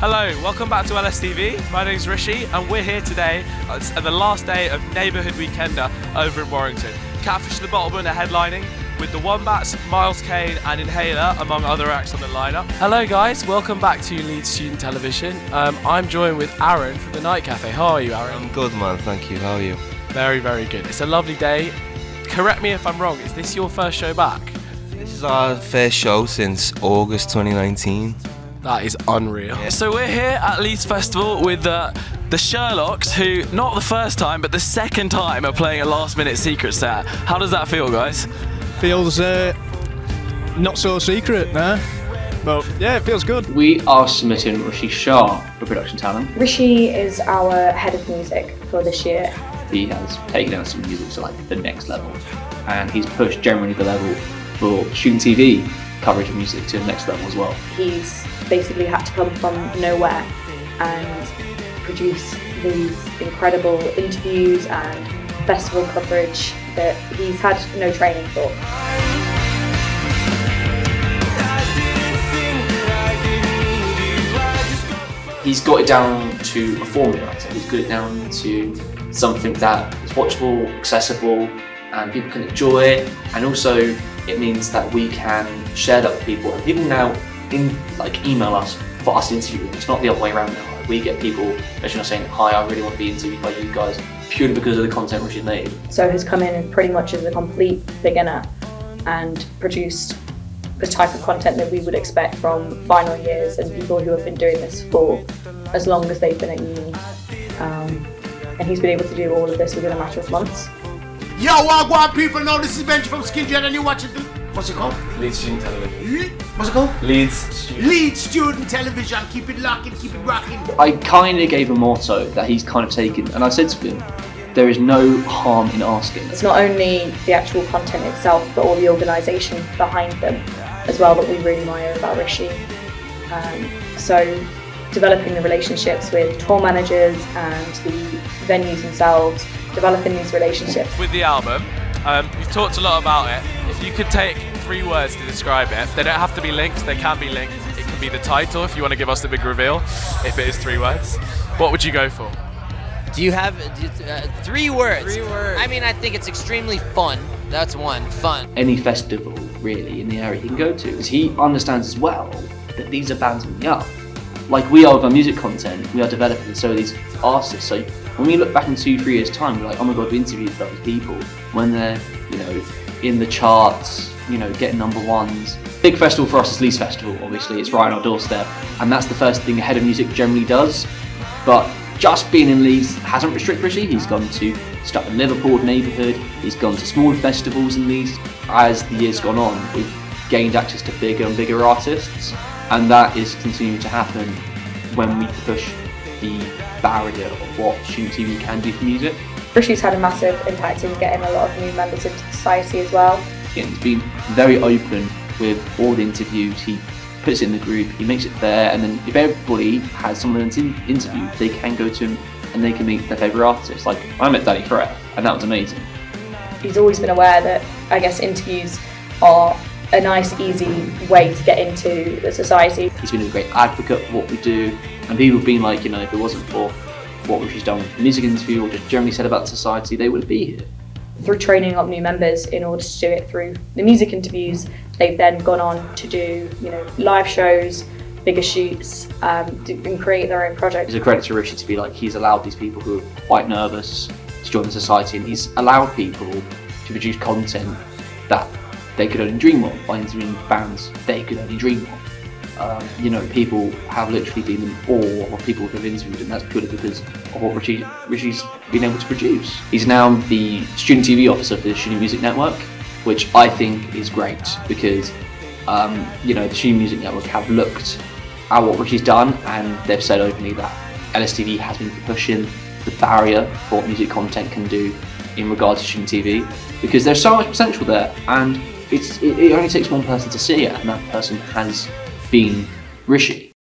Hello, welcome back to LSTV. My name's Rishi and we're here today at the last day of Neighbourhood Weekender over in Warrington. Catfish the Bottlemen are headlining with the Wombats, Miles Kane and Inhaler among other acts on the lineup. Hello guys, welcome back to Leeds Student Television. I'm joined with Aaron from the Night Cafe. How are you, Aaron? I'm good, man, thank you. How are you? Very, very good. It's a lovely day. Correct me if I'm wrong, is this your first show back? This is our first show since August 2019. That is unreal. Yeah. So we're here at Leeds Festival with the Sherlocks, who, not the first time, but the second time are playing a last-minute secret set. How does that feel, guys? Feels not so secret, nah? But yeah, it feels good. We are submitting Rishi Shah for production talent. Rishi is our head of music for this year. He has taken out some music to like the next level, and he's pushed generally the level for student TV coverage of music to the next level as well. He's basically had to come from nowhere and produce these incredible interviews and festival coverage that he's had no training for. He's got it down to a formula, so he's got it down to something that is watchable, accessible, and people can enjoy, and also it means that we can share that with people, and people now email us for us to interview them. It's not the other way around now. We get people messaging us saying, "Hi, I really want to be interviewed by you guys," purely because of the content Rishi made. So he's come in pretty much as a complete beginner and produced the type of content that we would expect from final years and people who have been doing this for as long as they've been at uni. And he's been able to do all of this within a matter of months. Yo, what people know, this is Benji from Skinhead and you're watching what's it called? Leeds Student Television. What's it called? Leeds Student Television. Keep it locking, keep it rocking. I kind of gave a motto that he's kind of taken, and I said to him, there is no harm in asking. It's not only the actual content itself, but all the organisation behind them as well that we really admire about Rishi. So developing the relationships with tour managers and the venues themselves, developing these relationships. With the album, you've talked a lot about it. If you could take 3 words to describe it, they don't have to be linked, they can be linked. It can be the title if you want to give us the big reveal, if it is 3 words. What would you go for? Do you have 3 words? 3 words. I mean, I think it's extremely fun. That's one, fun. Any festival really in the area he can go to, because he understands as well that these are bands on the up. Like we are with our music content, we are developing, so are these artists. So when we look back in 2-3 years time, we're like, oh my god, we interviewed those people when they're, in the charts, getting #1s. Big festival for us is Leeds Festival, obviously, it's right on our doorstep, and that's the first thing a head of music generally does. But just being in Leeds hasn't restricted Rishi. He's gone to stuff in Liverpool neighbourhood, he's gone to smaller festivals in Leeds. As the years gone on, we've gained access to bigger and bigger artists, and that is continuing to happen when we push the barrier of what student TV can do for music. Rishi's had a massive impact in getting a lot of new members into society as well. And he's been very open with all the interviews. He puts it in the group, he makes it fair, and then if everybody has someone to interview, they can go to him and they can meet their favourite artist. Like, I met Danny Ferrer, and that was amazing. He's always been aware that, I guess, interviews are a nice, easy way to get into the society. He's been a great advocate for what we do, and people have been like, if it wasn't for what Rishi's done with the music interview or just generally said about society, they wouldn't be here. Through training up new members in order to do it through the music interviews, they've then gone on to do, live shows, bigger shoots, and create their own projects. It's a credit to Rishi to be like, he's allowed these people who are quite nervous to join the society, and he's allowed people to produce content that they could only dream of by interviewing bands they could only dream of. People have literally been in awe of people who've interviewed, and that's purely because of what Rishi's been able to produce. He's now the student TV officer for the Student Music Network, which I think is great because the Student Music Network have looked at what Rishi's done, and they've said openly that LSTV has been pushing the barrier for what music content can do in regards to student TV, because there's so much potential there, and it only takes one person to see it, and that person has been Rishi.